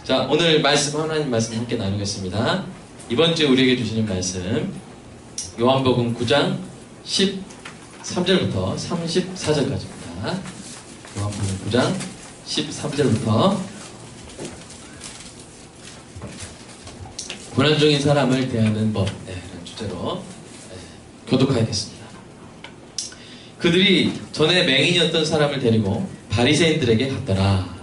자, 오늘 말씀, 하나님 말씀 함께 나누겠습니다. 이번 주에 우리에게 주시는 말씀, 요한복음 9장 13절부터 34절까지입니다. 요한복음 9장 13절부터 고난 중인 사람을 대하는 법, 이런 주제로 교독하겠습니다. 그들이 전에 맹인이었던 사람을 데리고 바리새인들에게 갔더라.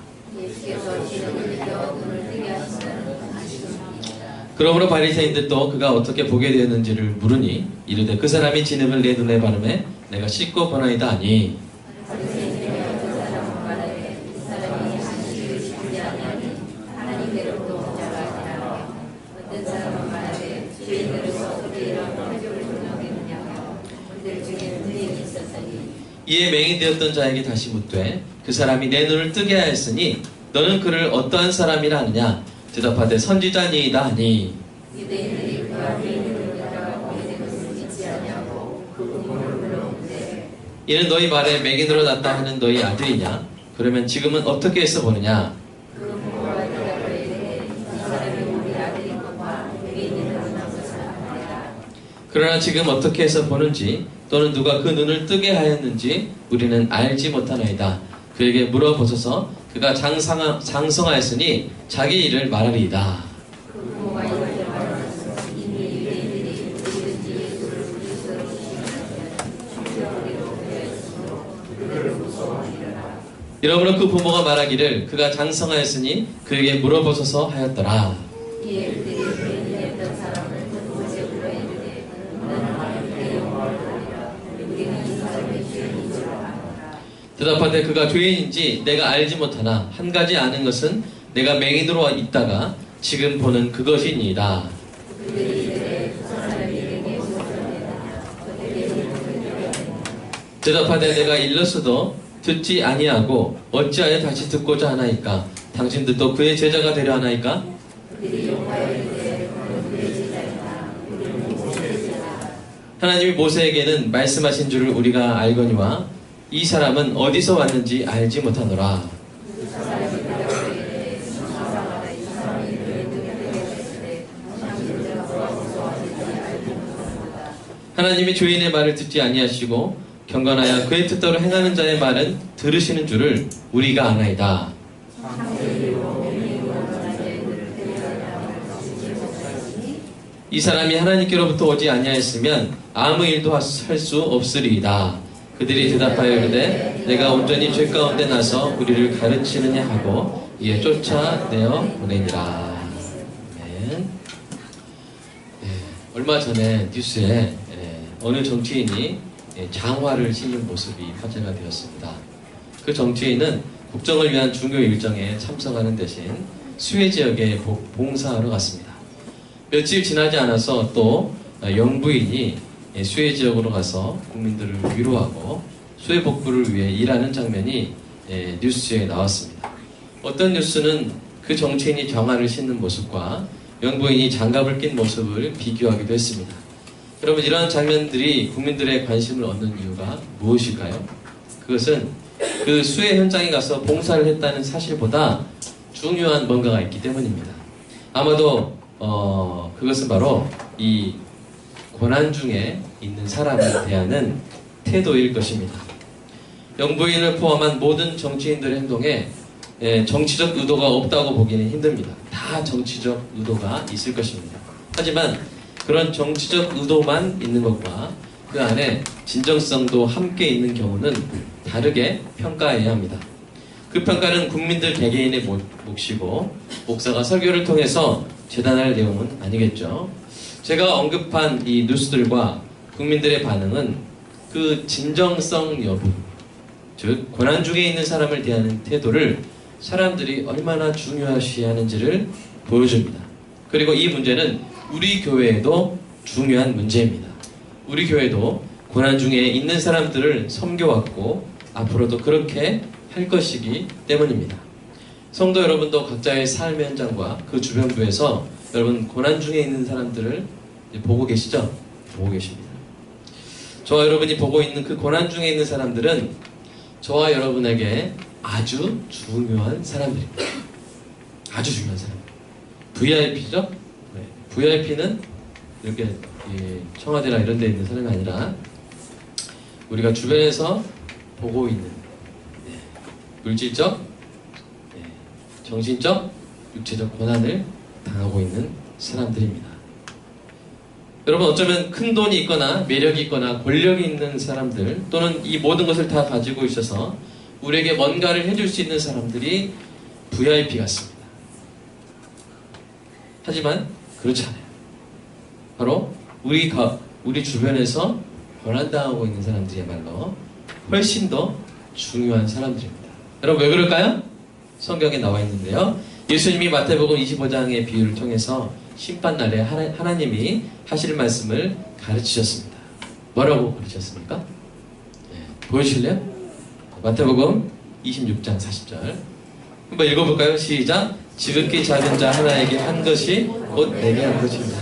그러므로 바리새인들도 그가 어떻게 보게 되었는지를 물으니 이르되 그 사람이 진흙을 내 눈에 바르매 내가 씻고 보나이다 하니 이에 맹인 되었던 자에게 다시 묻되 그 사람이 내 눈을 뜨게 하였으니 너는 그를 어떠한 사람이라 하느냐 대답하되 선지자니이다 하니 이는 너희 말에 맹인으로 났다 하는 너희 아들이냐 그러면 지금은 어떻게 해서 보느냐 그러나 지금 어떻게 해서 보는지 또는 누가 그 눈을 뜨게 하였는지 우리는 알지 못하나이다. 그에게 물어보소서 그가 장성하였으니 자기 일을 말하리이다. 이러므로 그 부모가 말하기를 그가 장성하였으니 그에게 물어보소서 하였더라. 대답하되 그가 죄인인지 내가 알지 못하나 한 가지 아는 것은 내가 맹인으로 있다가 지금 보는 그것이니이다. 대답하되 내가 일렀어도 듣지 아니하고 어찌하여 다시 듣고자 하나이까? 당신들도 그의 제자가 되려 하나이까? 하나님이 모세에게는 말씀하신 줄을 우리가 알거니와 이 사람은 어디서 왔는지 알지 못하노라. 하나님이 죄인의 말을 듣지 아니하시고 경건하여 그의 뜻대로 행하는 자의 말은 들으시는 줄을 우리가 아나이다. 이 사람이 하나님께로부터 오지 아니하였으면 아무 일도 할 수 없으리이다. 그들이 대답하여 이르되 내가 온전히 죄 가운데 나서 우리를 가르치느냐 하고 이에 쫓아내어 보내니라. 네. 얼마 전에 뉴스에 어느 정치인이 장화를 신는 모습이 화제가 되었습니다. 그 정치인은 국정을 위한 중요 일정에 참석하는 대신 수해 지역에 봉사하러 갔습니다. 며칠 지나지 않아서 또 영부인이 수해 지역으로 가서 국민들을 위로하고 수해 복구를 위해 일하는 장면이 뉴스에 나왔습니다. 어떤 뉴스는 그 정치인이 장화를 신는 모습과 영부인이 장갑을 낀 모습을 비교하기도 했습니다. 여러분, 이러한 장면들이 국민들의 관심을 얻는 이유가 무엇일까요? 그것은 그 수해 현장에 가서 봉사를 했다는 사실보다 중요한 뭔가가 있기 때문입니다. 아마도 그것은 바로 이 고난 중에 있는 사람에 대한 태도일 것입니다. 영부인을 포함한 모든 정치인들의 행동에 정치적 의도가 없다고 보기는 힘듭니다. 다 정치적 의도가 있을 것입니다. 하지만 그런 정치적 의도만 있는 것과 그 안에 진정성도 함께 있는 경우는 다르게 평가해야 합니다. 그 평가는 국민들 개개인의 몫이고 목사가 설교를 통해서 재단할 내용은 아니겠죠. 제가 언급한 이 뉴스들과 국민들의 반응은 그 진정성 여부, 즉 고난 중에 있는 사람을 대하는 태도를 사람들이 얼마나 중요시하는지를 보여줍니다. 그리고 이 문제는 우리 교회에도 중요한 문제입니다. 우리 교회도 고난 중에 있는 사람들을 섬겨왔고 앞으로도 그렇게 할 것이기 때문입니다. 성도 여러분도 각자의 삶의 현장과 그 주변부에서 여러분 고난 중에 있는 사람들을 보고 계시죠? 보고 계십니다. 저와 여러분이 보고 있는 그 고난 중에 있는 사람들은 저와 여러분에게 아주 중요한 사람들입니다. 아주 중요한 사람. VIP죠? 네. VIP는 이렇게 청와대나 이런 데 있는 사람이 아니라 우리가 주변에서 보고 있는 물질적, 정신적, 육체적 고난을 당하고 있는 사람들입니다. 여러분, 어쩌면 큰 돈이 있거나 매력이 있거나 권력이 있는 사람들, 또는 이 모든 것을 다 가지고 있어서 우리에게 뭔가를 해줄 수 있는 사람들이 VIP 같습니다. 하지만 그렇지 않아요. 바로 우리 주변에서 고난당하고 있는 사람들이야말로 훨씬 더 중요한 사람들입니다. 여러분, 왜 그럴까요? 성경에 나와 있는데요. 예수님이 마태복음 25장의 비유를 통해서 심판날에 하나님이 하실 말씀을 가르치셨습니다. 뭐라고 가르치셨습니까? 보여주실래요? 마태복음 26장 40절 한번 읽어볼까요? 시작! 지극히 작은 자 하나에게 한 것이 곧 내게 한 것입니다.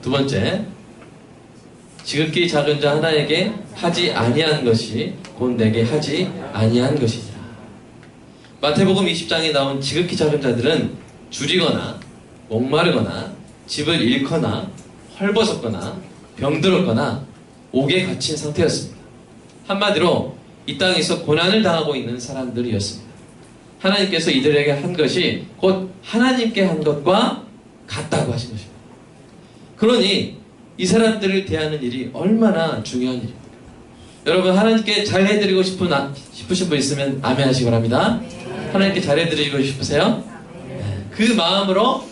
두 번째, 지극히 작은 자 하나에게 하지 아니한 것이 곧 내게 하지 아니한 것이니라. 마태복음 20장에 나온 지극히 작은 자들은 줄이거나 목마르거나 집을 잃거나 헐벗었거나 병들었거나 옥에 갇힌 상태였습니다. 한마디로 이 땅에서 고난을 당하고 있는 사람들이었습니다. 하나님께서 이들에게 한 것이 곧 하나님께 한 것과 같다고 하신 것입니다. 그러니 이 사람들을 대하는 일이 얼마나 중요한 일입니까? 여러분, 하나님께 잘해드리고 싶으신 분 있으면 아멘 하시기 바랍니다. 하나님께 잘해드리고 싶으세요? 그 마음으로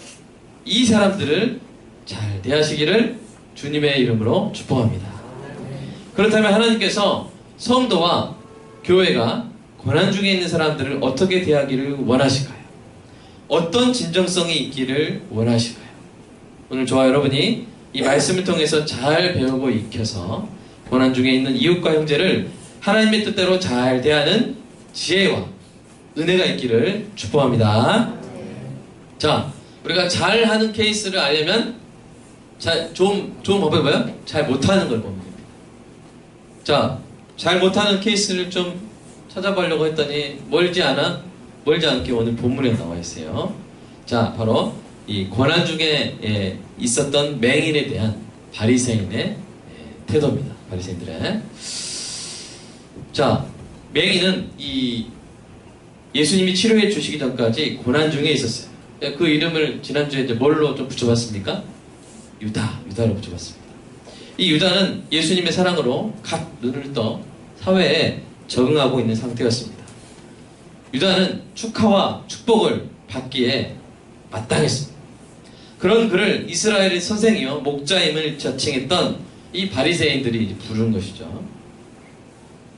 이 사람들을 잘 대하시기를 주님의 이름으로 축복합니다. 그렇다면 하나님께서 성도와 교회가 고난 중에 있는 사람들을 어떻게 대하기를 원하실까요? 어떤 진정성이 있기를 원하실까요? 오늘 저와 여러분이 이 말씀을 통해서 잘 배우고 익혀서 고난 중에 있는 이웃과 형제를 하나님의 뜻대로 잘 대하는 지혜와 은혜가 있기를 축복합니다. 자, 우리가 잘하는 케이스를 알려면 좋은 방법이 뭐예요? 잘 못하는 걸 보면 됩니다. 자, 잘 못하는 케이스를 좀 찾아보려고 했더니 멀지 않게 오늘 본문에 나와 있어요. 자, 바로 이 고난 중에 있었던 맹인에 대한 바리새인의 태도입니다. 바리새인들의. 자, 맹인은 이 예수님이 치료해 주시기 전까지 고난 중에 있었어요. 그 이름을 지난주에 이제 뭘로 좀 붙여봤습니까? 유다로 붙여봤습니다. 이 유다는 예수님의 사랑으로 갓 눈을 떠 사회에 적응하고 있는 상태였습니다. 유다는 축하와 축복을 받기에 마땅했습니다. 그런 그를 이스라엘의 선생이요 목자임을 자칭했던 이 바리새인들이 부른 것이죠.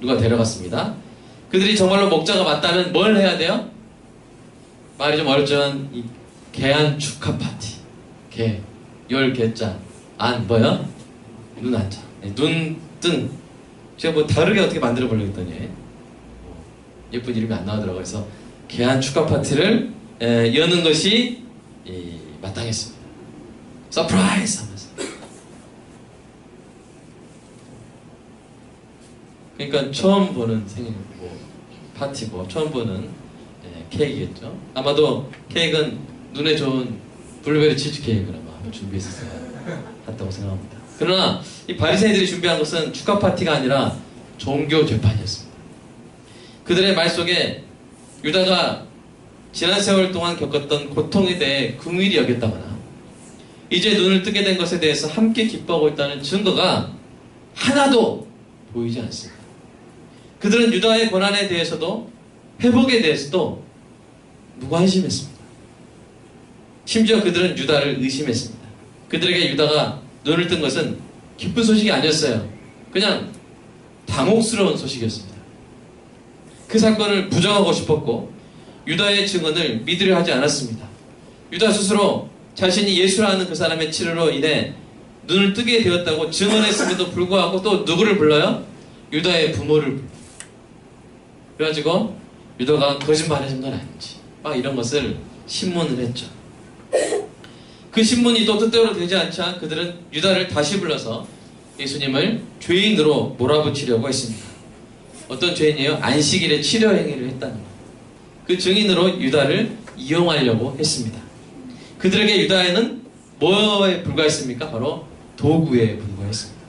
누가 데려갔습니다. 그들이 정말로 목자가 맞다면 뭘 해야 돼요? 말이 좀 어렵지만 이 개안 축하 파티. 개, 열 개자, 안 뭐요? 눈 안자. 눈, 뜬. 제가 뭐 다르게 어떻게 만들어 보려고 했더니 예쁜 이름이 안 나오더라고요. 그래서 개안 축하 파티를 여는 것이 마땅했습니다. 서프라이즈 하면서. 그러니까 처음 보는 생일 파티고 처음 보는 케이크겠죠. 아마도 케이크는 눈에 좋은 블루베리 치즈 케이크를 아마 준비했었어야 했다고 생각합니다. 그러나 이 바리새인들이 준비한 것은 축하 파티가 아니라 종교 재판이었습니다. 그들의 말 속에 유다가 지난 세월 동안 겪었던 고통에 대해 긍휼히 여겼다거나 이제 눈을 뜨게 된 것에 대해서 함께 기뻐하고 있다는 증거가 하나도 보이지 않습니다. 그들은 유다의 고난에 대해서도 회복에 대해서도 무관심했습니다. 심지어 그들은 유다를 의심했습니다. 그들에게 유다가 눈을 뜬 것은 기쁜 소식이 아니었어요. 그냥 당혹스러운 소식이었습니다. 그 사건을 부정하고 싶었고 유다의 증언을 믿으려 하지 않았습니다. 유다 스스로 자신이 예수라는 그 사람의 치료로 인해 눈을 뜨게 되었다고 증언했음에도 불구하고 또 누구를 불러요? 유다의 부모를 불러요. 그래가지고 유다가 거짓말해준 건 아닌지 막 이런 것을 신문을 했죠. 그 신문이 또 뜻대로 되지 않자 그들은 유다를 다시 불러서 예수님을 죄인으로 몰아붙이려고 했습니다. 어떤 죄인이에요? 안식일에 치료 행위를 했다는 거예요. 그 증인으로 유다를 이용하려고 했습니다. 그들에게 유다에는 뭐에 불과했습니까? 바로 도구에 불과했습니다.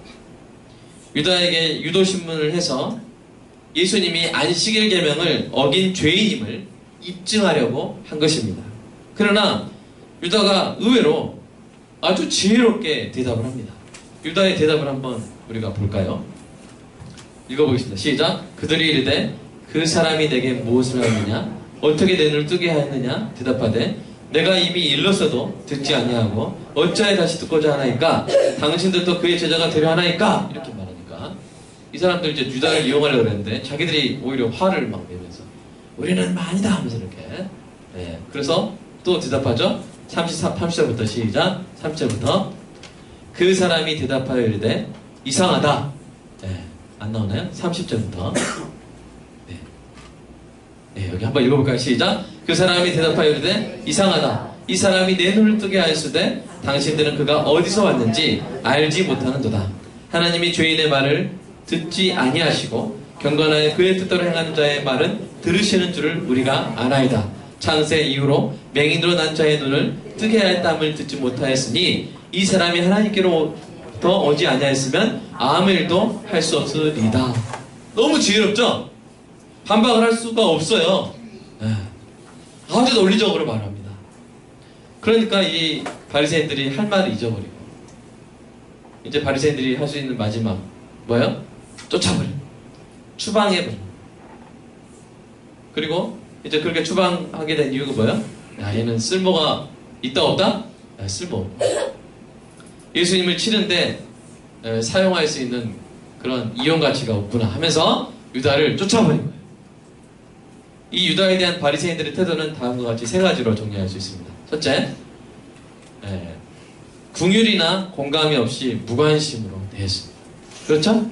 유다에게 유도신문을 해서 예수님이 안식일 계명을 어긴 죄인임을 입증하려고 한 것입니다. 그러나 유다가 의외로 아주 지혜롭게 대답을 합니다. 유다의 대답을 한번 우리가 볼까요? 읽어보겠습니다. 시작. 그들이 이르되 그 사람이 내게 무엇을 하느냐? 어떻게 내 눈을 뜨게 하였느냐? 대답하되 내가 이미 일렀어도 듣지 아니하고 어찌하여 다시 듣고자 하나이까? 당신들도 그의 제자가 되려 하나이까? 이렇게 말하니까 이 사람들 이제 유다를 이용하려고 그랬는데 자기들이 오히려 화를 막 내면서 우리는 많이다 하면서 이렇게 그래서 또 대답하죠. 30절부터 시작. 3절부터 그 사람이 대답하여 이르되 이상하다. 안 나오나요? 30절부터 여기 한번 읽어볼까요? 시작. 그 사람이 대답하여 이르되 이상하다. 이 사람이 내 눈을 뜨게 하였으되 당신들은 그가 어디서 왔는지 알지 못하는도다. 하나님이 죄인의 말을 듣지 아니하시고 경건하여 그의 뜻대로 행하는 자의 말은 들으시는 줄을 우리가 아나이다. 창세 이후로 맹인으로 난 자의 눈을 뜨게 하였다함을 듣지 못하였으니 이 사람이 하나님께로부터 오지 아니하였으면 아무 일도 할 수 없으리다. 너무 지혜롭죠? 반박을 할 수가 없어요. 아주 논리적으로 말합니다. 그러니까 이 바리새인들이 할 말을 잊어버리고 이제 바리새인들이 할 수 있는 마지막 뭐예요? 쫓아버려. 추방해버려. 그리고 이제 그렇게 추방하게 된 이유가 뭐예요? 야, 얘는 쓸모가 있다 없다? 야, 쓸모. 예수님을 치는데 사용할 수 있는 그런 이용 가치가 없구나 하면서 유다를 쫓아버린 거예요. 이 유다에 대한 바리새인들의 태도는 다음과 같이 세 가지로 정리할 수 있습니다. 첫째, 긍휼이나 공감이 없이 무관심으로 대했습니다. 그렇죠?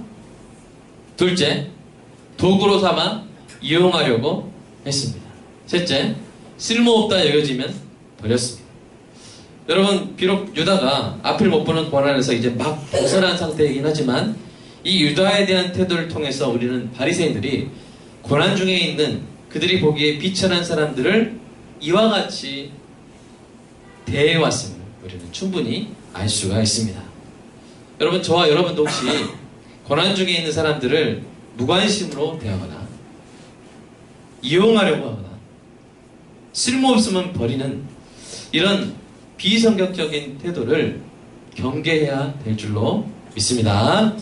둘째, 도구로 삼아 이용하려고 했습니다. 셋째, 쓸모없다 여겨지면 버렸습니다. 여러분, 비록 유다가 앞을 못 보는 고난에서 이제 막 벗어난 상태이긴 하지만 이 유다에 대한 태도를 통해서 우리는 바리새인들이 고난 중에 있는 그들이 보기에 비천한 사람들을 이와 같이 대해왔음을 우리는 충분히 알 수가 있습니다. 여러분, 저와 여러분도 혹시 고난 중에 있는 사람들을 무관심으로 대하거나 이용하려고 하거나 쓸모없으면 버리는 이런 비성격적인 태도를 경계해야 될 줄로 믿습니다.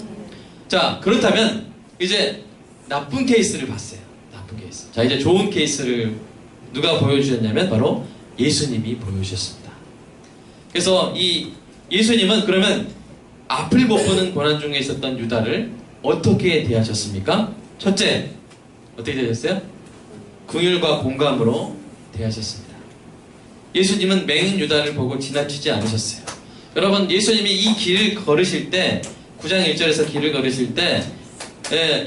자, 그렇다면 이제 나쁜 케이스를 봤어요. 나쁜 케이스. 자, 이제 좋은 케이스를 누가 보여주셨냐면 바로 예수님이 보여주셨습니다. 그래서 이 예수님은 그러면 앞을 못 보는 고난 중에 있었던 유다를 어떻게 대하셨습니까? 첫째, 어떻게 대하셨어요? 긍휼과 공감으로 대하셨습니다. 예수님은 맹인 유다를 보고 지나치지 않으셨어요. 여러분, 예수님이 이 길을 걸으실 때 9장 1절에서 길을 걸으실 때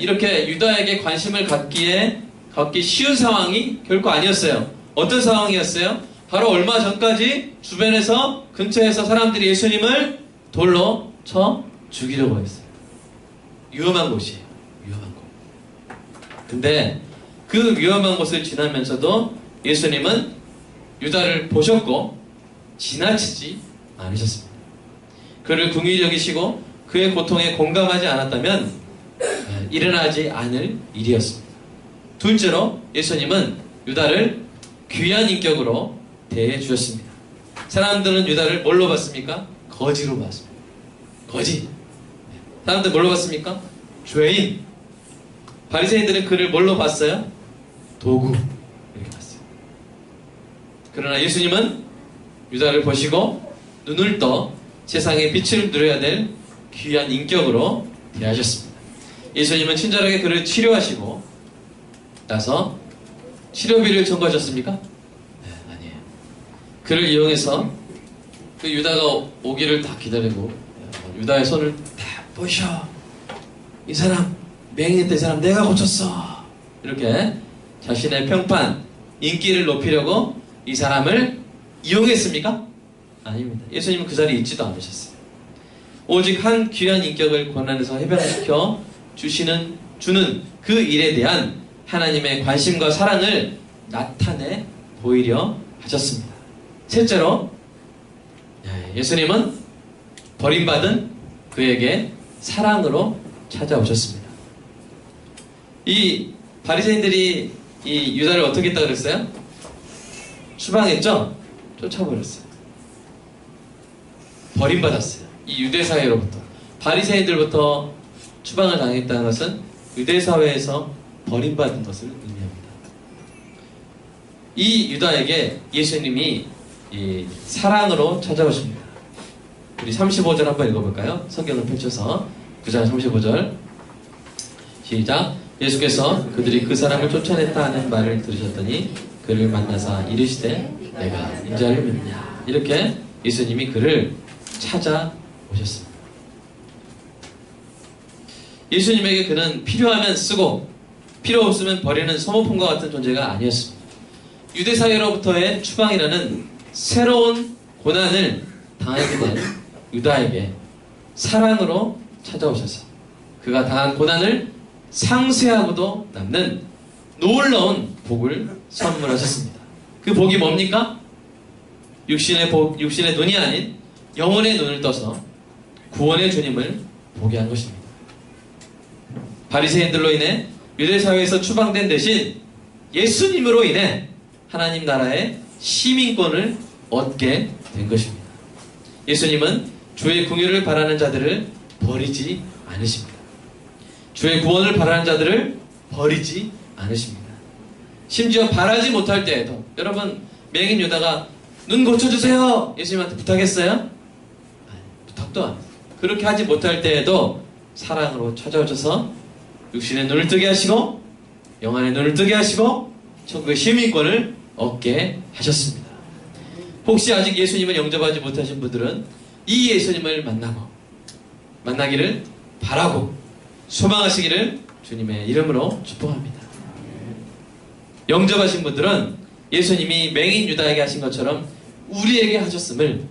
이렇게 유다에게 관심을 갖기 쉬운 상황이 결코 아니었어요. 어떤 상황이었어요? 바로 얼마 전까지 주변에서 근처에서 사람들이 예수님을 돌로 쳐 죽이려고 했어요. 위험한 곳이에요. 위험한 곳. 근데 그 위험한 곳을 지나면서도 예수님은 유다를 보셨고 지나치지 않으셨습니다. 그를 긍휼히 여기시고 그의 고통에 공감하지 않았다면 일어나지 않을 일이었습니다. 둘째로 예수님은 유다를 귀한 인격으로 대해 주셨습니다. 사람들은 유다를 뭘로 봤습니까? 거지로 봤습니다. 거지. 사람들 뭘로 봤습니까? 죄인. 바리새인들은 그를 뭘로 봤어요? 도구. 이렇게 봤어요. 그러나 예수님은 유다를 보시고 눈을 떠 세상의 빛을 누려야 될 귀한 인격으로 대하셨습니다. 예수님은 친절하게 그를 치료하시고 나서 치료비를 청구하셨습니까? 네, 아니에요. 그를 이용해서 그 유다가 오기를 다 기다리고 유다의 손을 다 보셔. 이 사람 맹인했던 사람 내가 고쳤어. 이렇게 자신의 평판, 인기를 높이려고 이 사람을 이용했습니까? 아닙니다. 예수님은 그 자리에 있지도 않으셨어요. 오직 한 귀한 인격을 고난에서 해방시켜 주는 그 일에 대한 하나님의 관심과 사랑을 나타내 보이려 하셨습니다. 셋째로, 예수님은 버림받은 그에게 사랑으로 찾아오셨습니다. 이 바리새인들이 이 유다를 어떻게 했다 그랬어요? 추방했죠? 쫓아버렸어요. 버림받았어요. 이 유대사회로부터. 바리새인들부터 추방을 당했다는 것은 유대사회에서 버림받은 것을 의미합니다. 이 유다에게 예수님이 이 사랑으로 찾아오십니다. 우리 35절 한번 읽어볼까요? 성경을 펼쳐서 9장 35절 시작. 예수께서 그들이 그 사람을 쫓아냈다 하는 말을 들으셨더니 그를 만나사 이르시되 내가 인자를 믿냐. 이렇게 예수님이 그를 찾아오셨습니다. 예수님에게 그는 필요하면 쓰고 필요 없으면 버리는 소모품과 같은 존재가 아니었습니다. 유대사회로부터의 추방이라는 새로운 고난을 당하게 된 유다에게 사랑으로 찾아오셔서 그가 당한 고난을 상쇄하고도 남는 놀라운 복을 선물하셨습니다. 그 복이 뭡니까? 육신의 눈이 아닌 영혼의 눈을 떠서 구원의 주님을 보게 한 것입니다. 바리새인들로 인해 유대사회에서 추방된 대신 예수님으로 인해 하나님 나라의 시민권을 얻게 된 것입니다. 예수님은 주의 궁유를 바라는 자들을 버리지 않으십니다. 주의 구원을 바라는 자들을 버리지 않으십니다. 심지어 바라지 못할 때에도, 여러분 맹인 유다가 눈 고쳐주세요 예수님한테 부탁했어요? 부탁도 안 해요. 그렇게 하지 못할 때에도 사랑으로 찾아오셔서 육신의 눈을 뜨게 하시고 영안의 눈을 뜨게 하시고 천국의 시민권을 얻게 하셨습니다. 혹시 아직 예수님을 영접하지 못하신 분들은 이 예수님을 만나기를 바라고 소망하시기를 주님의 이름으로 축복합니다. 영접하신 분들은 예수님이 맹인 유다에게 하신 것처럼 우리에게 하셨음을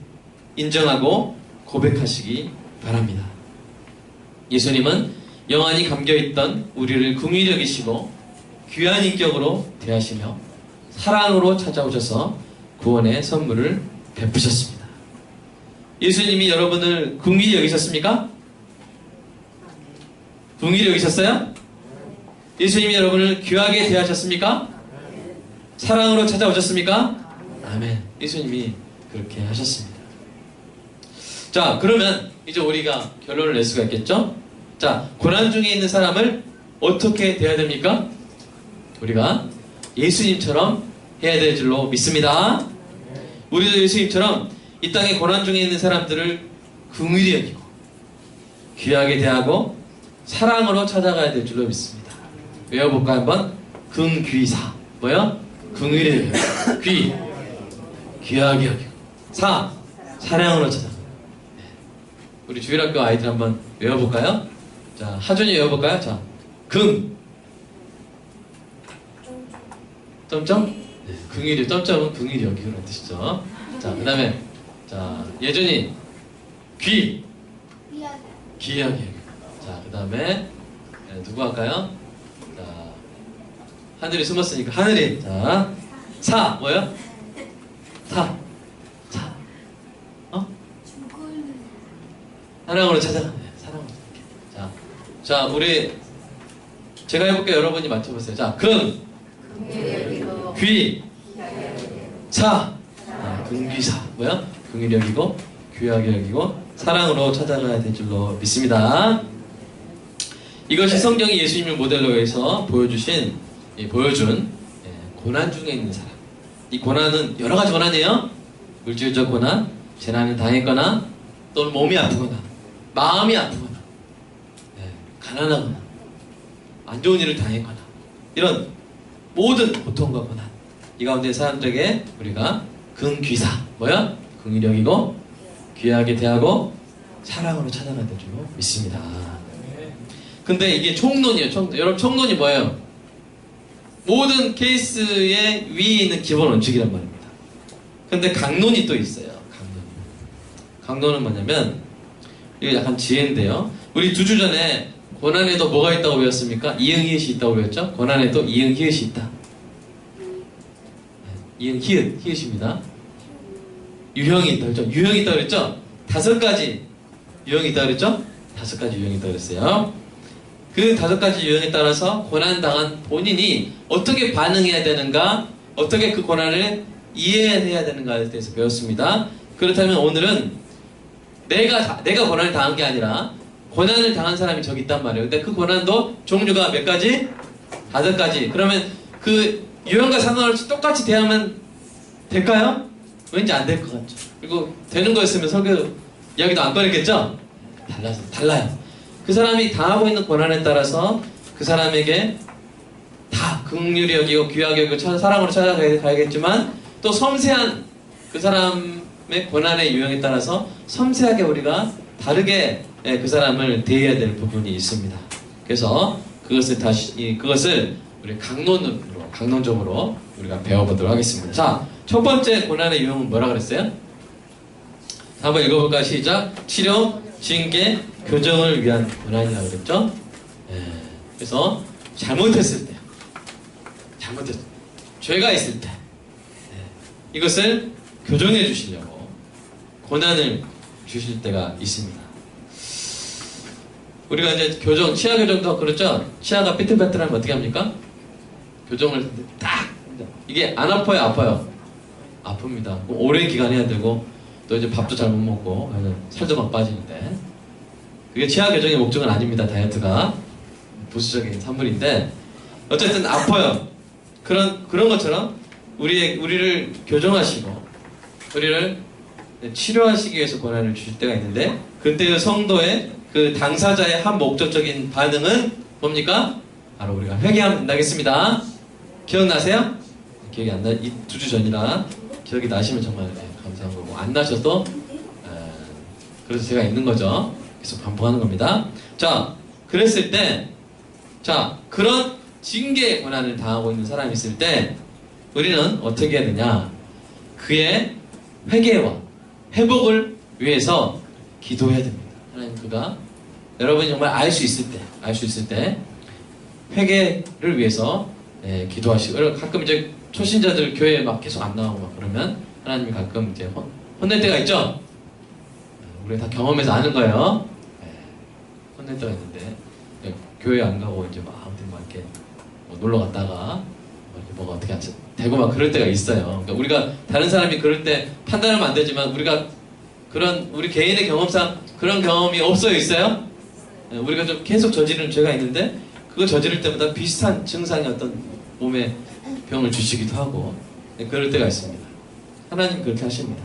인정하고 고백하시기 바랍니다. 예수님은 영안이 감겨있던 우리를 긍휼히 여기시고 귀한 인격으로 대하시며 사랑으로 찾아오셔서 구원의 선물을 베푸셨습니다. 예수님이 여러분을 긍휼히 여기셨습니까? 긍휼히 여기셨어요? 예수님이 여러분을 귀하게 대하셨습니까? 사랑으로 찾아오셨습니까? 아멘. 예수님이 그렇게 하셨습니다. 자, 그러면 이제 우리가 결론을 낼 수가 있겠죠? 자, 고난 중에 있는 사람을 어떻게 대해야 됩니까? 우리가 예수님처럼 해야 될 줄로 믿습니다. 우리도 예수님처럼 이 땅에 고난 중에 있는 사람들을 긍휼히 여기고 귀하게 대하고 사랑으로 찾아가야 될 줄로 믿습니다. 외워볼까요? 한번. 긍귀사. 뭐요? 긍휼히 여기고 귀하게 여기고 사랑으로 찾아가. 우리 주일학교 아이들 한번 외워볼까요? 자, 하준이 외워볼까요? 자, 점점? 네, 긍휼히, 점점은 긍휼히 여기라는 뜻이죠. 자, 그 다음에, 자, 예준이, 귀하게 여기고. 자, 그 다음에, 네, 누구 할까요? 자, 하늘이 숨었으니까, 하늘이. 자, 뭐요? 사랑으로 찾아가. 네, 사랑으로. 자, 우리 제가 해볼게요. 여러분이 맞춰보세요. 자, 긍귀사. 뭐야? 긍휼히 여기고 귀하게 여기고 사랑으로 찾아가야 될 줄로 믿습니다. 이것이 성경이 예수님을 모델로 해서 보여준 고난 중에 있는 사람. 이 고난은 여러 가지 고난이에요. 물질적 고난, 재난을 당했거나 또는 몸이 아프거나 마음이 아프거나 가난하거나 안 좋은 일을 당했거나 이런 모든 고통과 고난, 이 가운데 사람들에게 우리가 긍귀사, 뭐야? 긍휼히 여기고 귀하게 대하고 사랑으로 찾아가야 될 줄로 믿습니다. 근데 이게 총론이에요. 여러분, 총론이 뭐예요? 모든 케이스의 위에 있는 기본 원칙이란 말입니다. 근데 강론이 또 있어요. 강론은 뭐냐면, 이게 약간 지혜인데요. 우리 2주 전에 고난에도 뭐가 있다고 배웠습니까? 이응이읒이 있다고 배웠죠? 고난에도 이응이읒이 있다. 이은 히읗입니다. 유형이 있다 그랬죠? 유형이 있다 그랬죠? 5가지 유형이 있다 그랬죠? 5가지 유형이 있다 그랬어요. 그 5가지 유형에 따라서 고난당한 본인이 어떻게 반응해야 되는가, 어떻게 그 고난을 이해해야 되는가에 대해서 배웠습니다. 그렇다면 오늘은 내가 고난을 당한 게 아니라 고난을 당한 사람이 저기 있단 말이에요. 근데 그 고난도 종류가 몇 가지? 5가지. 그러면 그 유형과 상관없이 똑같이 대하면 될까요? 왠지 안 될 것 같죠. 그리고 되는 거였으면 설교 이야기도 안 꺼냈겠죠? 달라요. 그 사람이 당하고 있는 고난에 따라서 그 사람에게 다 긍휼히 여기고 귀하게 여기고 사랑으로 찾아가야겠지만 또 섬세한 그 사람의 고난의 유형에 따라서 섬세하게 우리가 다르게 그 사람을 대해야 될 부분이 있습니다. 그래서 그것을 우리 강론적으로 우리가 배워보도록 하겠습니다. 자, 첫 번째 고난의 유형은 뭐라 그랬어요? 한번 읽어볼까요? 시작. 치료, 징계, 교정을 위한 고난이라고 그랬죠? 그래서 잘못했을 때, 죄가 있을 때, 이것을 교정해 주시려고 고난을 주실 때가 있습니다. 우리가 이제 치아 교정도 그렇죠? 치아가 삐뚤빼뚤하면 어떻게 합니까? 교정을 딱! 이게 안 아파요, 아파요? 아픕니다. 오랜 기간 해야 되고, 또 이제 밥도 잘 못 먹고, 살도 막 빠지는데. 그게 치아 교정의 목적은 아닙니다, 다이어트가. 부수적인 산물인데, 어쨌든 아파요. 그런 것처럼, 우리를 교정하시고, 우리를 치료하시기 위해서 고난을 주실 때가 있는데, 그때의 성도의 그 당사자의 한 목적적인 반응은 뭡니까? 바로 우리가 회개하면 된다겠습니다. 기억나세요? 기억이 안 나, 2주 전이라 기억이 나시면 정말 감사한 거고, 안 나셔도, 그래서 제가 있는 거죠. 계속 반복하는 겁니다. 자, 그랬을 때, 그런 징계의 고난을 당하고 있는 사람이 있을 때, 우리는 어떻게 해야 되냐? 그의 회개와 회복을 위해서 기도해야 됩니다. 하나님 여러분이 정말 알 수 있을 때, 회개를 위해서 기도하시고, 가끔 이제 초신자들 교회에 막 계속 안 나오고 막 그러면 하나님이 가끔 이제 혼낼 때가 있죠? 우리가 다 경험해서 아는 거예요. 혼낼 때가 있는데, 교회 안 가고 이제 막 아무튼 막 이렇게 놀러 갔다가 뭐가 어떻게 되고 막 그럴 때가 있어요. 그러니까 우리가 다른 사람이 그럴 때 판단하면 안 되지만 우리가 우리 개인의 경험상 그런 경험이 있어요? 우리가 좀 계속 저지르는 죄가 있는데 그거 저지를 때마다 비슷한 증상이 어떤 몸에 병을 주시기도 하고 그럴 때가 있습니다. 하나님 그렇게 하십니다.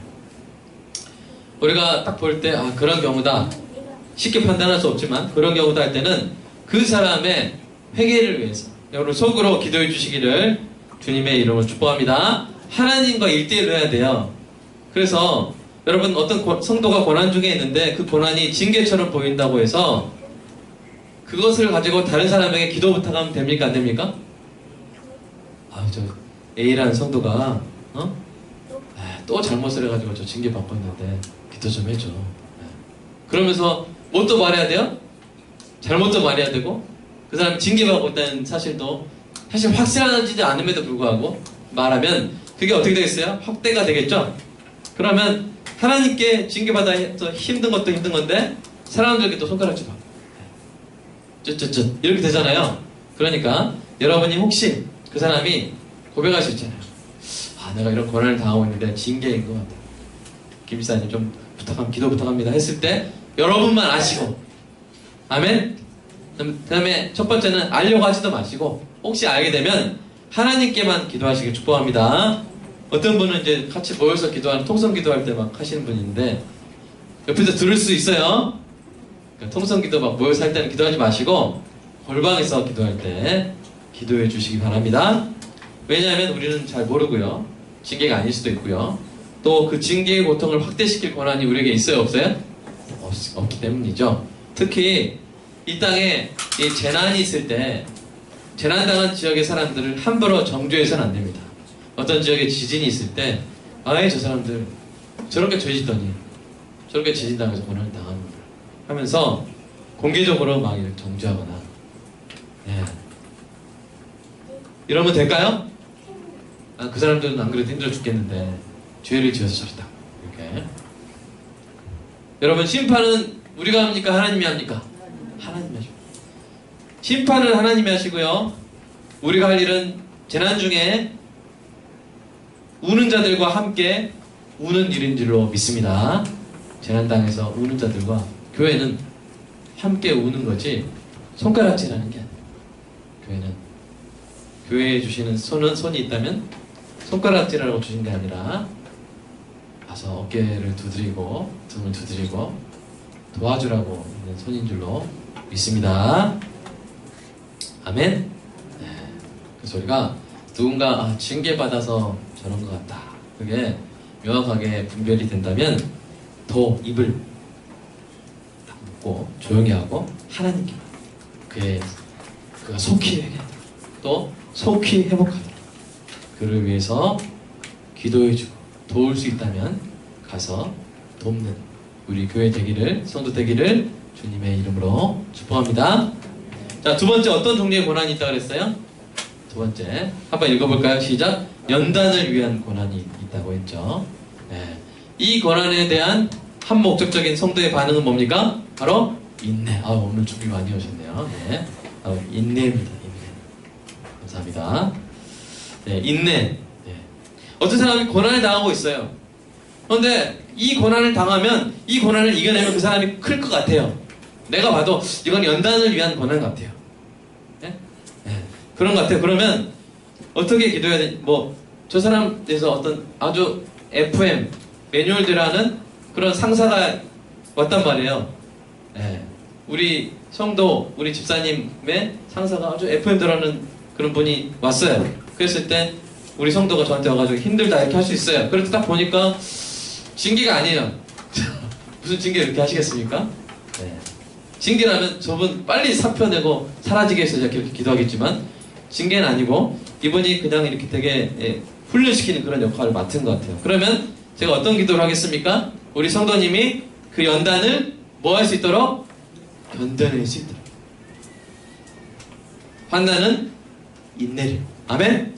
우리가 딱 볼 때 그런 경우다 쉽게 판단할 수 없지만 그런 경우다 할 때는 그 사람의 회개를 위해서 여러분 속으로 기도해 주시기를 주님의 이름으로 축복합니다. 하나님과 1대1로 해야 돼요. 그래서 여러분 어떤 성도가 고난 중에 있는데 그 고난이 징계처럼 보인다고 해서 그것을 가지고 다른 사람에게 기도 부탁하면 됩니까? 안 됩니까? 저 A라는 성도가 또 잘못을 해가지고 저 징계 받고 있는데 기도 좀 해줘. 그러면서 뭣도 말해야 돼요? 잘못도 말해야 되고 그 사람이 징계받고 있다는 사실도 사실 확실하지 않음에도 불구하고 말하면 그게 어떻게 되겠어요? 확대가 되겠죠? 그러면 하나님께 징계받아 힘든 것도 힘든 건데 사람들에게 또 손가락질 하고 이렇게 되잖아요. 그러니까 여러분이 혹시 그 사람이 고백할 수 있잖아요. 내가 이런 고난을 당하고 있는데 징계인 것 같아. 김지사님 좀 기도 부탁합니다 했을 때 여러분만 아시고 아멘? 그 다음에 첫 번째는 알려고 하지도 마시고 혹시 알게 되면 하나님께만 기도하시길 축복합니다. 어떤 분은 이제 같이 모여서 기도하는 통성 기도할 때 막 하시는 분이 있는데 옆에서 들을 수 있어요. 그러니까 통성 기도 막 모여서 할 때는 기도하지 마시고 골방에서 기도할 때 기도해 주시기 바랍니다. 왜냐하면 우리는 잘 모르고요. 징계가 아닐 수도 있고요. 또 그 징계의 고통을 확대시킬 권한이 우리에게 있어요? 없어요? 없기 때문이죠. 특히 이 땅에 이 재난이 있을 때 재난당한 지역의 사람들을 함부로 정죄해서는 안 됩니다. 어떤 지역에 지진이 있을 때 저 사람들 저렇게 죄 짓더니 저렇게 지진당해서 고난을 당하는 거를 하면서 공개적으로 막 이렇게 정죄하거나 이러면 될까요? 아, 그 사람들은 안 그래도 힘들어 죽겠는데 죄를 지어서 저랬다. 이렇게. 여러분, 심판은 우리가 합니까? 하나님이 합니까? 하나님이 하십니다. 심판을 하나님이 하시고요. 우리가 할 일은 재난 중에 우는 자들과 함께 우는 일인 줄로 믿습니다. 재난당해서 우는 자들과 교회는 함께 우는 거지 손가락질하는 게 아니에요. 교회는 교회에 주시는 손이 있다면 손가락질하라고 주신 게 아니라 가서 어깨를 두드리고 등을 두드리고 도와주라고 있는 손인 줄로 믿습니다. 아멘. 네. 그 소리가 누군가 징계받아서 저런 것 같다. 그게 명확하게 분별이 된다면 더 입을 딱 묶고 조용히 하고 하나님께 그가 속히 회개하도록 또 속히 회복하도록 그를 위해서 기도해주고 도울 수 있다면 가서 돕는 우리 교회 되기를, 성도 되기를 주님의 이름으로 축복합니다. 자, 두 번째 어떤 종류의 고난이 있다고 그랬어요? 두 번째 한번 읽어볼까요? 시작. 연단을 위한 고난이 있다고 했죠. 네. 이 고난에 대한 한 목적적인 성도의 반응은 뭡니까? 바로 인내. 오늘 준비 많이 오셨네요. 네. 인내입니다. 인내. 감사합니다. 네, 인내. 네. 어떤 사람이 고난을 당하고 있어요. 그런데 이 고난을 당하면 이 고난을 이겨내면 그 사람이 클 것 같아요. 내가 봐도 이건 연단을 위한 고난 같아요. 네? 네. 그런 것 같아요. 그러면 어떻게 기도해야 돼? 저 사람에 대해서 어떤 아주 FM 매뉴얼들하는 그런 상사가 왔단 말이에요. 네. 우리 성도, 우리 집사님의 상사가 아주 FM들하는 그런 분이 왔어요. 그랬을 때 우리 성도가 저한테 와가지고 힘들다 이렇게 할 수 있어요. 그래도 딱 보니까 징계가 아니에요. 무슨 징계 이렇게 하시겠습니까? 네. 징계라면 저분 빨리 사표 내고 사라지게 해서 이렇게 기도하겠지만 징계는 아니고 이분이 그냥 이렇게 되게 훈련시키는 그런 역할을 맡은 것 같아요. 그러면 제가 어떤 기도를 하겠습니까? 우리 성도님이 그 연단을 뭐 할 수 있도록? 견뎌낼 수 있도록. 환난은 인내를. 아멘?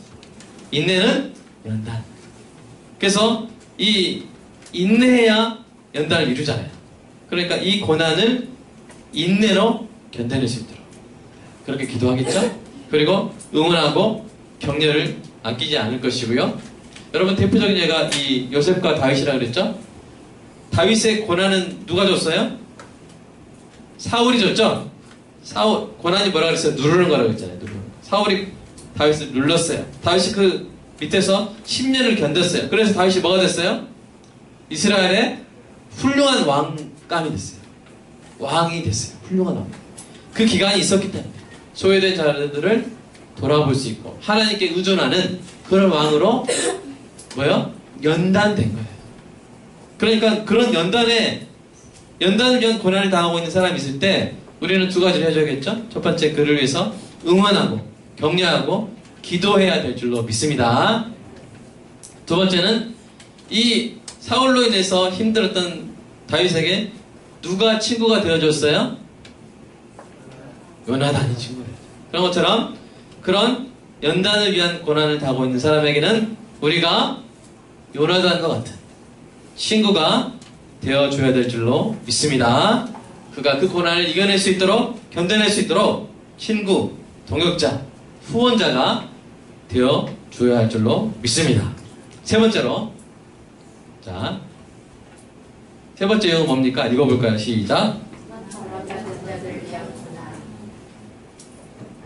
인내는 연단. 그래서 이 인내해야 연단을 이루잖아요. 그러니까 이 고난을 인내로 견뎌낼 수 있도록 그렇게 기도하겠죠? 그리고 응원하고 격려를 아끼지 않을 것이고요. 여러분, 대표적인 예가 이 요셉과 다윗이라 그랬죠? 다윗의 고난은 누가 줬어요? 사울이 줬죠? 고난이 뭐라 그랬어요? 누르는 거라고 했잖아요. 누르는 거. 사울이 다윗을 눌렀어요. 다윗이 그 밑에서 10년을 견뎠어요. 그래서 다윗이 뭐가 됐어요? 이스라엘의 훌륭한 왕감이 됐어요. 왕이 됐어요. 훌륭한 왕. 그 기간이 있었기 때문에 소외된 자들을 돌아볼 수 있고 하나님께 의존하는 그런 왕으로 연단된 거예요. 그러니까 그런 연단을 위한 고난을 당하고 있는 사람이 있을 때 우리는 두 가지를 해줘야겠죠? 첫 번째, 그를 위해서 응원하고 격려하고 기도해야 될 줄로 믿습니다. 두 번째는 이 사울로 인해서 힘들었던 다윗에게 누가 친구가 되어줬어요? 요나단이 친구예요. 그런 것처럼 그런 연단을 위한 고난을 당하고 있는 사람에게는 우리가 요나단과 같은 친구가 되어줘야 될 줄로 믿습니다. 그가 그 고난을 이겨낼 수 있도록, 견뎌낼 수 있도록 친구, 동역자, 후원자가 되어줘야 할 줄로 믿습니다. 세 번째로, 자, 세 번째 내용은 뭡니까? 읽어볼까요? 시작.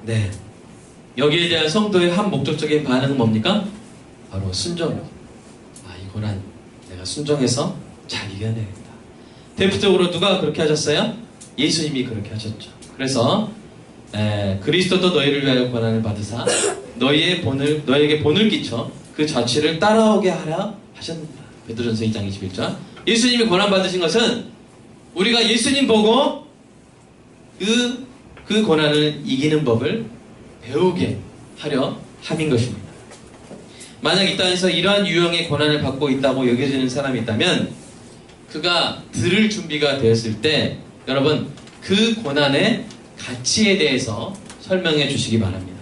네. 여기에 대한 성도의 한 목적적인 반응은 뭡니까? 바로 순종입니다. 이 고난 내가 순종해서 잘 이겨내겠다. 대표적으로 누가 그렇게 하셨어요? 예수님이 그렇게 하셨죠. 그래서 그리스도도 너희를 위하여 고난을 받으사 너에게 본을 끼쳐 그 자취를 따라오게 하라 하셨느니라. 베드로전서 2장 21절. 예수님이 고난 받으신 것은 우리가 예수님 보고 그 고난을 이기는 법을 배우게 하려 함인 것입니다. 만약 이 땅에서 이러한 유형의 고난을 받고 있다고 여겨지는 사람이 있다면 그가 들을 준비가 되었을 때 여러분 그 고난의 가치에 대해서 설명해 주시기 바랍니다.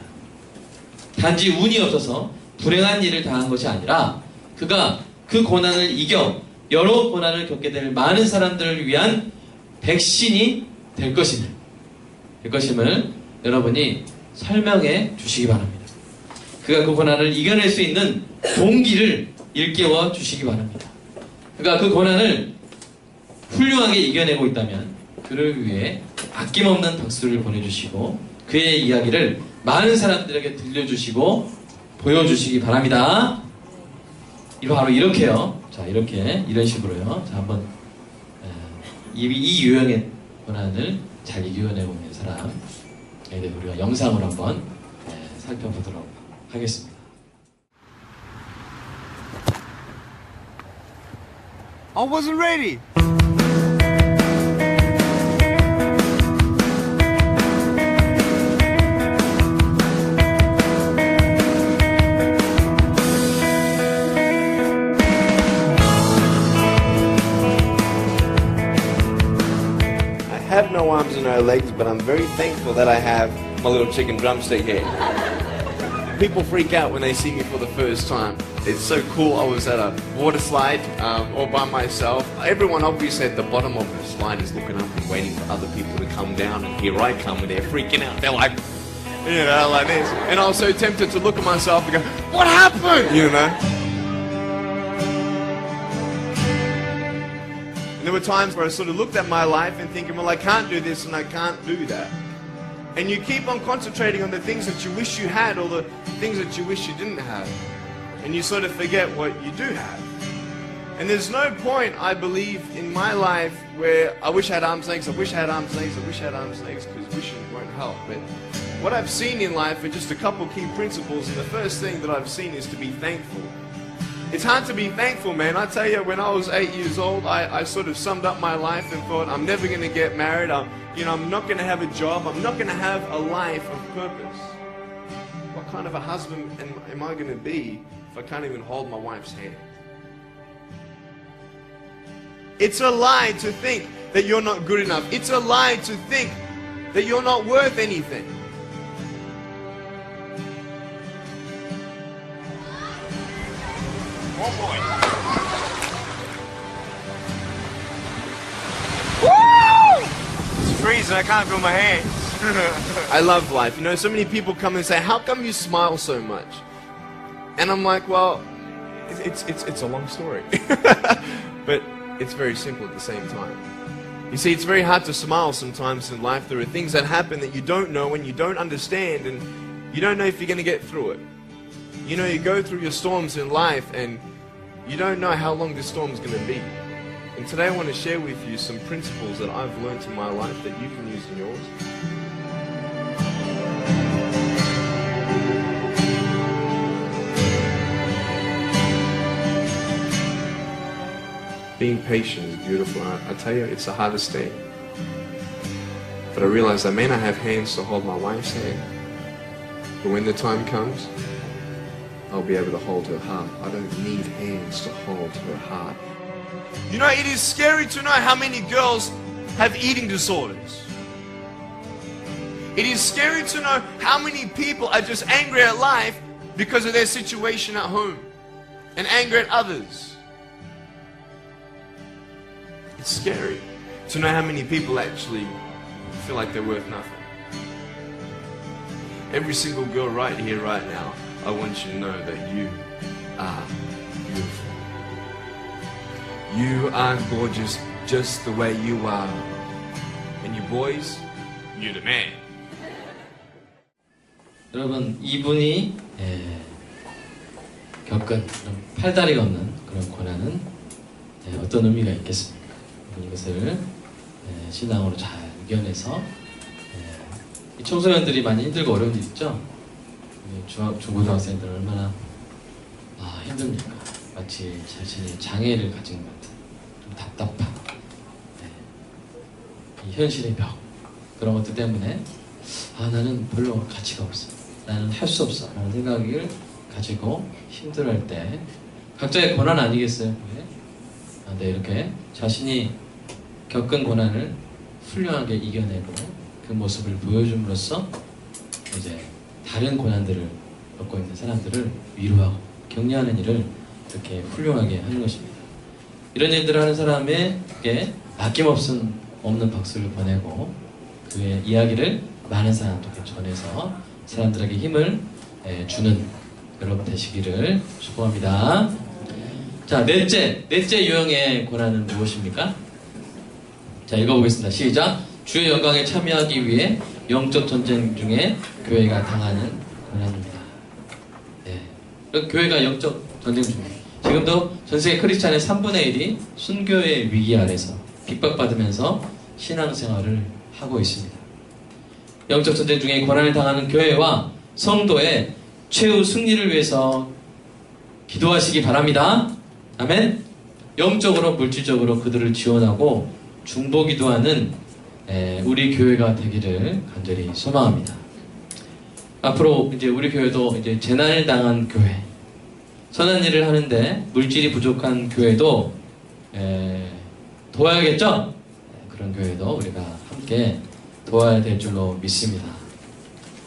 단지 운이 없어서 불행한 일을 당한 것이 아니라 그가 그 고난을 이겨 여러 고난을 겪게 될 많은 사람들을 위한 백신이 될 것임을 여러분이 설명해 주시기 바랍니다. 그가 그 고난을 이겨낼 수 있는 동기를 일깨워 주시기 바랍니다. 그가 그 고난을 훌륭하게 이겨내고 있다면 그를 위해 아낌없는 박수를 보내주시고 그의 이야기를 많은 사람들에게 들려주시고 보여주시기 바랍니다. 바로 이렇게요. 자, 이런 식으로요. 자, 한번 이 유형의 고난을 잘 이겨내고 있는 사람, 우리가 영상으로 한번 살펴보도록 하겠습니다. I wasn't ready. I have no arms and no legs, but I'm very thankful that I have my little chicken drumstick here. People freak out when they see me for the first time. It's so cool. I was at a water slide all by myself. Everyone obviously at the bottom of the slide is looking up and waiting for other people to come down, and here I come and they're freaking out. They're like, you know, like this. And I was so tempted to look at myself and go, what happened? You know? And there were times where I sort of looked at my life and thinking, well, I can't do this and I can't do that. And you keep on concentrating on the things that you wish you had or the things that you wish you didn't have. And you sort of forget what you do have. And there's no point, I believe, in my life where I wish I had arms and legs, I wish I had arms and legs, I wish I had arms and legs, because wishing won't help. But what I've seen in life are just a couple key principles, and the first thing that I've seen is to be thankful. It's hard to be thankful, man. I tell you, when I was 8 years old, I sort of summed up my life and thought, I'm never going to get married. I'm not going to have a job. I'm not going to have a life of purpose. What kind of a husband am I going to be if I can't even hold my wife's hand? It's a lie to think that you're not good enough. It's a lie to think that you're not worth anything. Oh boy. Woo! It's freezing, I can't feel my hands. I love life. You know, so many people come and say, how come you smile so much? And I'm like, well, it's a long story. But it's very simple at the same time. You see, it's very hard to smile sometimes in life. There are things that happen that you don't know and you don't understand, and you don't know if you're going to get through it. You know, you go through your storms in life and you don't know how long this storm is going to be. And today I want to share with you some principles that I've learned in my life that you can use in yours. Being patient is beautiful. I tell you, it's the hardest thing. But I realize I may not have hands to hold my wife's hand, but when the time comes, I'll be able to hold her heart. I don't need hands to hold her heart. You know, it is scary to know how many girls have eating disorders. It is scary to know how many people are just angry at life because of their situation at home and angry at others. It's scary to know how many people actually feel like they're worth nothing. Every single girl right here, right now, I want you to know that you are beautiful. You are gorgeous just the way you are. And you boys, you're the man. 여러분, 이분이 겪은 그런 팔다리가 없는 그런 고난은 어떤 의미가 있겠습니까? 이것을 신앙으로 잘 이겨내서 이 청소년들이 많이 힘들고 어려운 일 있죠? 중고등학생들은 얼마나 힘듭니까? 마치 자신이 장애를 가진 것 같은 좀 답답한 이 현실의 벽, 그런 것들 때문에 나는 별로 가치가 없어, 나는 할 수 없어 라는 생각을 가지고 힘들어할 때 각자의 고난 아니겠어요? 네, 이렇게 자신이 겪은 고난을 훌륭하게 이겨내고 그 모습을 보여줌으로써 이제 다른 고난들을 겪고 있는 사람들을 위로하고 격려하는 일을 이렇게 훌륭하게 하는 것입니다. 이런 일들을 하는 사람에게 아낌없는 박수를 보내고 그의 이야기를 많은 사람들에게 전해서 사람들에게 힘을 주는 여러분 되시기를 축복합니다. 자, 넷째 유형의 고난은 무엇입니까? 자, 읽어보겠습니다. 시작. 주의 영광에 참여하기 위해 영적 전쟁 중에 교회가 당하는 고난입니다. 네. 교회가 영적 전쟁 중에 지금도 전세계 크리스찬의 3분의 1이 순교의 위기 아래서 핍박받으면서 신앙생활을 하고 있습니다. 영적 전쟁 중에 고난을 당하는 교회와 성도의 최후 승리를 위해서 기도하시기 바랍니다. 아멘. 영적으로 물질적으로 그들을 지원하고 중보기도하는 우리 교회가 되기를 간절히 소망합니다. 앞으로 이제 우리 교회도 이제 재난을 당한 교회, 선한 일을 하는데 물질이 부족한 교회도 도와야겠죠? 그런 교회도 우리가 함께 도와야 될 줄로 믿습니다.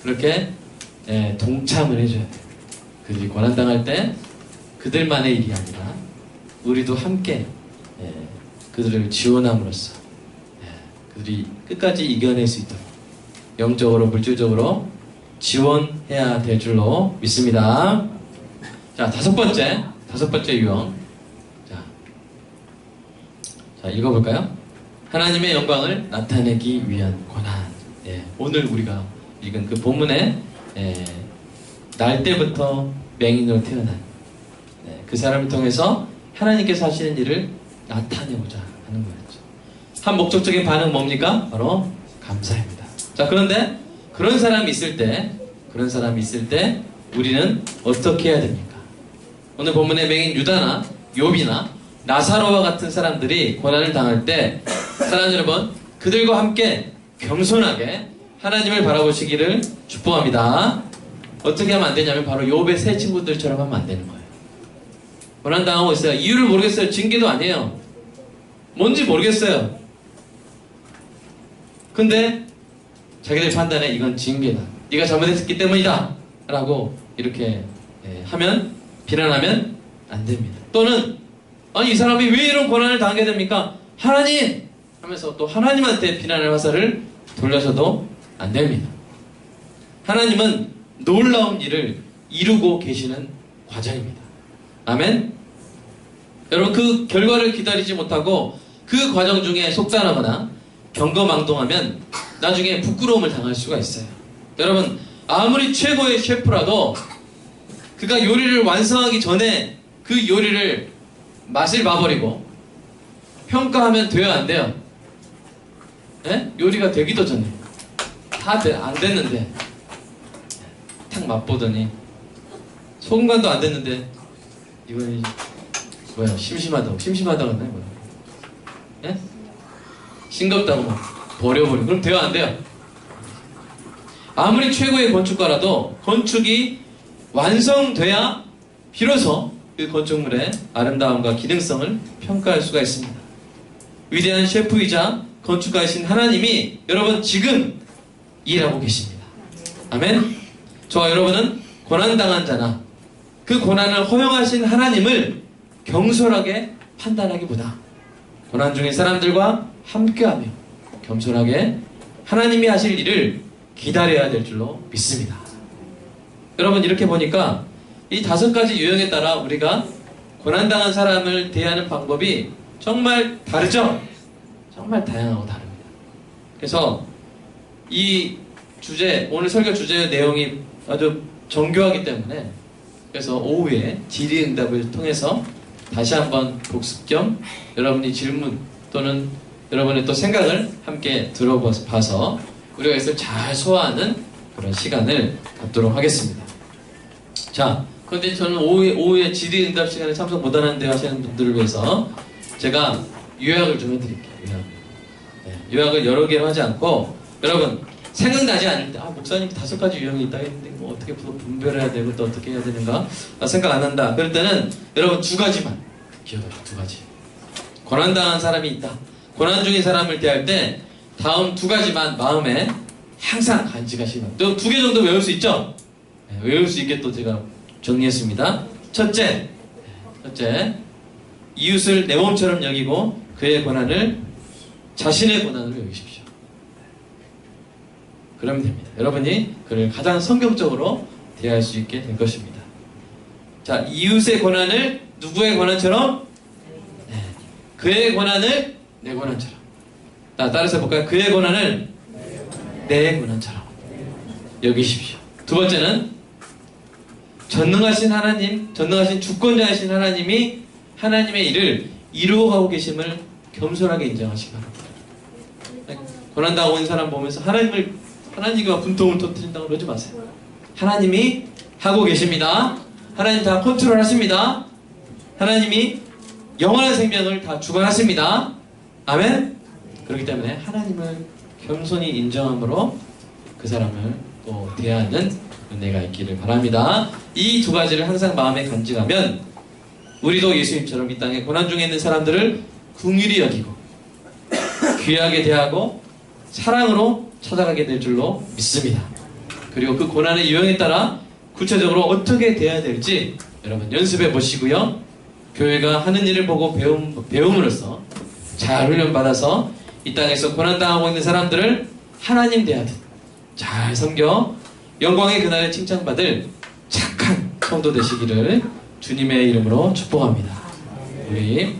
그렇게 동참을 해줘야 돼요. 그들이 고난당할 때 그들만의 일이 아니라 우리도 함께 그들을 지원함으로써 그들이 끝까지 이겨낼 수 있도록 영적으로 물질적으로 지원해야 될 줄로 믿습니다. 자, 다섯 번째 유형. 자, 읽어볼까요? 하나님의 영광을 나타내기 위한 고난. 오늘 우리가 읽은 그 본문에 날 때부터 맹인으로 태어난 그 사람을 통해서 하나님께서 하시는 일을 나타내고자 하는 거였죠. 한 목적적인 반응 뭡니까? 바로 감사입니다. 자, 그런데 그런 사람이 있을 때 우리는 어떻게 해야 됩니까? 오늘 본문의 맹인 유다나 욥이나 나사로와 같은 사람들이 고난을 당할 때 사랑 여러분, 그들과 함께 겸손하게 하나님을 바라보시기를 축복합니다. 어떻게 하면 안 되냐면 바로 욥의 세 친구들처럼 하면 안 되는 거예요. 고난 당하고 있어요. 이유를 모르겠어요. 징계도 아니에요. 뭔지 모르겠어요. 근데 자기들 판단에 이건 징계다. 네가 잘못했기 때문이다. 라고 이렇게 하면 비난하면 안 됩니다. 또는 아니 이 사람이 왜 이런 고난을 당하게 됩니까? 하나님! 하면서 또 하나님한테 비난의 화살을 돌려서도 안 됩니다. 하나님은 놀라운 일을 이루고 계시는 과정입니다. 아멘? 여러분 그 결과를 기다리지 못하고 그 과정 중에 속단하거나 경거망동하면 나중에 부끄러움을 당할 수가 있어요. 여러분 아무리 최고의 셰프라도 그가 요리를 완성하기 전에 그 요리를 맛을 봐버리고 평가하면 돼요 안 돼요? 네? 요리가 되기도 전에 다 안 됐는데 탁 맛보더니 소금간도 안 됐는데 이건 뭐야 심심하다고 했나요? 뭐야? 예? 싱겁다고 막 버려버리고 그럼 돼요 안 돼요? 아무리 최고의 건축가라도 건축이 완성돼야 비로소 그 건축물의 아름다움과 기능성을 평가할 수가 있습니다. 위대한 셰프이자 건축가이신 하나님이 여러분 지금 일하고 계십니다. 아멘. 저와 여러분은 고난당한 자나 그 고난을 허용하신 하나님을 경솔하게 판단하기보다 고난 중인 사람들과 함께하며 겸손하게 하나님이 하실 일을 기다려야 될 줄로 믿습니다. 여러분 이렇게 보니까 이 5가지 유형에 따라 우리가 고난당한 사람을 대하는 방법이 정말 다르죠? 정말 다양하고 다릅니다. 그래서 이 주제, 오늘 설교 주제의 내용이 아주 정교하기 때문에 그래서 오후에 질의응답을 통해서 다시 한번 복습 겸 여러분이 질문 또는 여러분의 또 생각을 함께 들어봐서 우리가 이것을 잘 소화하는 그런 시간을 갖도록 하겠습니다. 자, 그런데 저는 오후에 질의응답 시간에 참석 못하는데 하시는 분들을 위해서 제가 요약을 좀 해드릴게요. 요약을 여러 개로 하지 않고 여러분 생각나지 않을 때 목사님 5가지 유형이 있다 했는데 뭐 어떻게 분별해야 되고 또 어떻게 해야 되는가 생각 안 한다. 그럴 때는 여러분 2가지만 기억하세요. 2가지. 고난당한 사람이 있다. 고난 중인 사람을 대할 때 다음 2가지만 마음에 항상 간직하시면 또 2개 정도 외울 수 있죠? 외울 수 있게 또 제가 정리했습니다. 첫째, 이웃을 내 몸처럼 여기고 그의 고난을 자신의 고난으로 여기십시오. 그러면 됩니다. 여러분이 그를 가장 성경적으로 대할 수 있게 될 것입니다. 자, 이웃의 고난을 누구의 고난처럼? 네. 그의 고난을 내 고난처럼. 자, 따라서 해볼까요? 그의 고난을 내 고난처럼 여기십시오. 두 번째는 전능하신 하나님, 전능하신 주권자이신 하나님이 하나님의 일을 이루어가고 계심을 겸손하게 인정하시기 바랍니다. 고난당하고 있는 사람 보면서 하나님과 분통을 터뜨린다고 그러지 마세요. 하나님이 하고 계십니다. 하나님 다 컨트롤 하십니다. 하나님이 영원한 생명을 다 주관하십니다. 아멘? 그렇기 때문에 하나님을 겸손히 인정함으로 그 사람을 또 대하는 은혜가 있기를 바랍니다. 이 두 가지를 항상 마음에 간직하면 우리도 예수님처럼 이 땅에 고난 중에 있는 사람들을 긍휼히 여기고 귀하게 대하고 사랑으로 찾아가게 될 줄로 믿습니다. 그리고 그 고난의 유형에 따라 구체적으로 어떻게 대해야 될지 여러분 연습해 보시고요. 교회가 하는 일을 보고 배움으로써 잘 훈련받아서 이 땅에서 고난당하고 있는 사람들을 하나님 대하듯 잘 섬겨 영광의 그날에 칭찬받을 착한 성도 되시기를 주님의 이름으로 축복합니다. 우리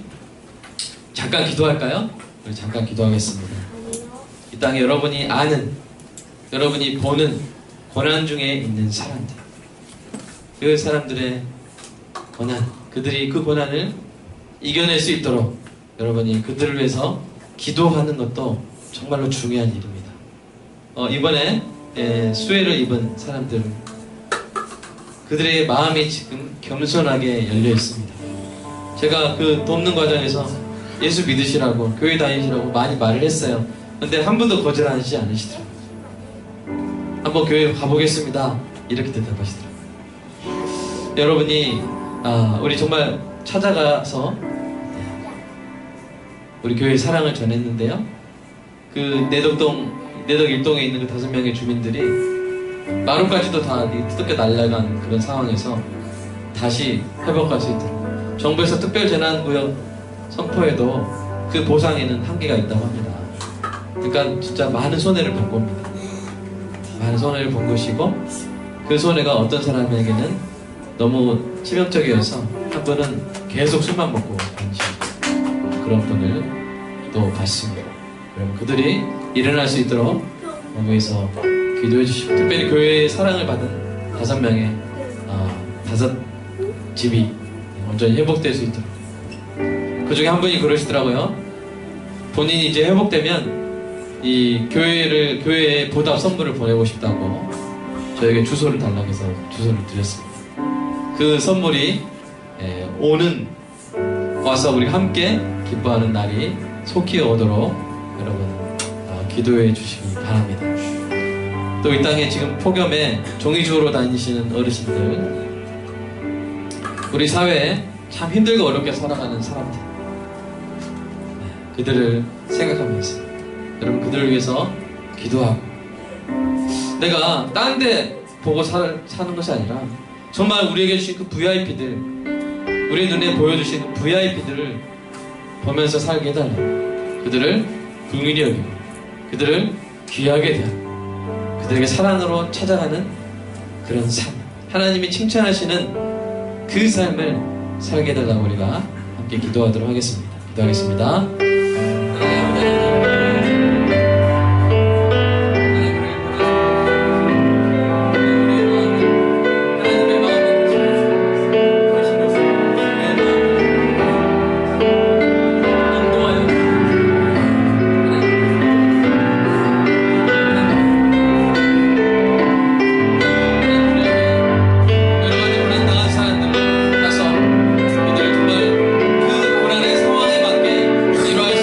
잠깐 기도할까요? 우리 잠깐 기도하겠습니다. 이 땅에 여러분이 아는, 여러분이 보는 고난 중에 있는 사람들, 그 사람들의 고난, 그들이 그 고난을 이겨낼 수 있도록 여러분이 그들을 위해서 기도하는 것도 정말로 중요한 일입니다. 이번에 수혜를 입은 사람들, 그들의 마음이 지금 겸손하게 열려 있습니다. 제가 그 돕는 과정에서 예수 믿으시라고, 교회 다니시라고 많이 말을 했어요. 근데 한 번도 거절하지 않으시더라고요. 한번 교회 가보겠습니다. 이렇게 대답하시더라고요. 여러분이 우리 정말 찾아가서 우리 교회 사랑을 전했는데요. 그 내덕 1동에 있는 그 5명의 주민들이 마루까지도 다 뜯겨 날아간 그런 상황에서 다시 회복할 수 있도록 정부에서 특별재난구역 선포에도 그 보상에는 한계가 있다고 합니다. 그러니까 진짜 많은 손해를 본 겁니다. 많은 손해를 본 것이고 그 손해가 어떤 사람에게는 너무 치명적이어서 한 분은 계속 술만 먹고 다니시고 그런 분을 또 봤습니다. 그럼 그들이 일어날 수 있도록 위해서 기도해 주시고 특별히 교회의 사랑을 받은 5명의 5집이 온전히 회복될 수 있도록 그 중에 한 분이 그러시더라고요. 본인이 이제 회복되면 이 교회에 보답 선물을 보내고 싶다고 저에게 주소를 달라고 해서 주소를 드렸습니다. 그 선물이 와서 우리 함께 기뻐하는 날이 속히 오도록 여러분 기도해 주시기 바랍니다. 또 이 땅에 지금 폭염에 종이주우러 다니시는 어르신들, 우리 사회에 참 힘들고 어렵게 살아가는 사람들, 그들을 생각하면서 여러분 그들을 위해서 기도하고 내가 딴 데 보고 사는 것이 아니라 정말 우리에게 주신 그 VIP들, 우리 눈에 보여주신 그 VIP들을 보면서 살게 해달라고 그들을 긍휼히 여기고 그들을 귀하게 대하고 그들에게 사랑으로 찾아가는 그런 삶, 하나님이 칭찬하시는 그 삶을 살게 해달라고 우리가 함께 기도하도록 하겠습니다. 기도하겠습니다. 이루어질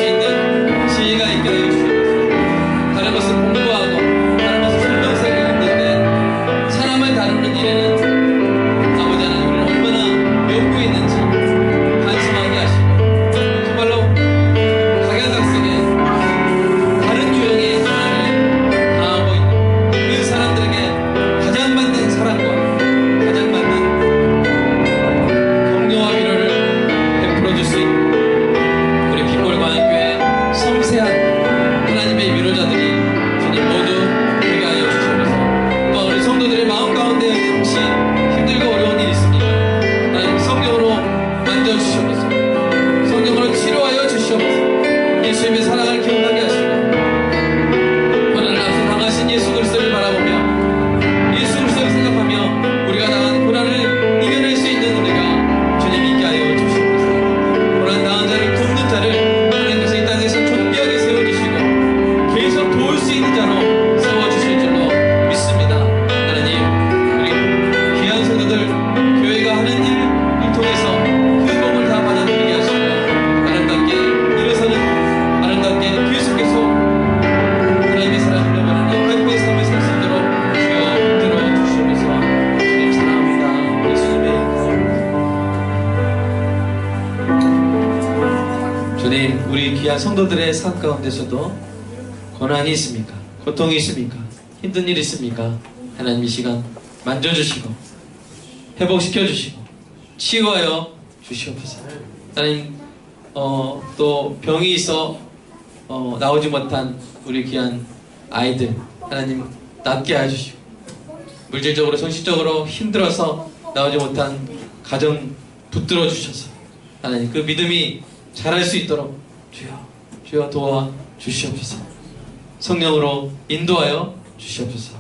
주님, 우리 귀한 성도들의 삶 가운데서도 고난이 있습니까? 고통이 있습니까? 힘든 일 있습니까? 하나님 이 시간 만져주시고 회복시켜주시고 치유하여 주시옵소서. 하나님 또 병이 있어 나오지 못한 우리 귀한 아이들 하나님 낫게 해주시고, 물질적으로 정신적으로 힘들어서 나오지 못한 가정 붙들어 주셔서 하나님 그 믿음이 자랄 수 있도록 주여 도와 주시옵소서. 성령으로 인도하여 주시옵소서.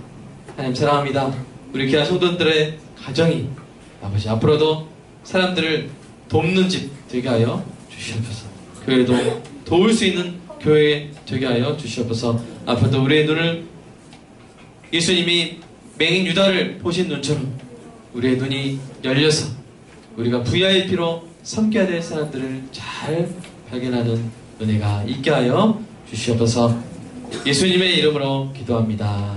하나님 사랑합니다. 우리 귀한 성도들의 가정이 아버지 앞으로도 사람들을 돕는 집 되게 하여 주시옵소서. 교회도 도울 수 있는 교회 되게 하여 주시옵소서. 앞으로도 우리의 눈을 예수님이 맹인 유다를 보신 눈처럼 우리의 눈이 열려서 우리가 VIP로 섬겨야 될 사람들을 잘 발견하는 은혜가 있게 하여 주시옵소서. 예수님의 이름으로 기도합니다.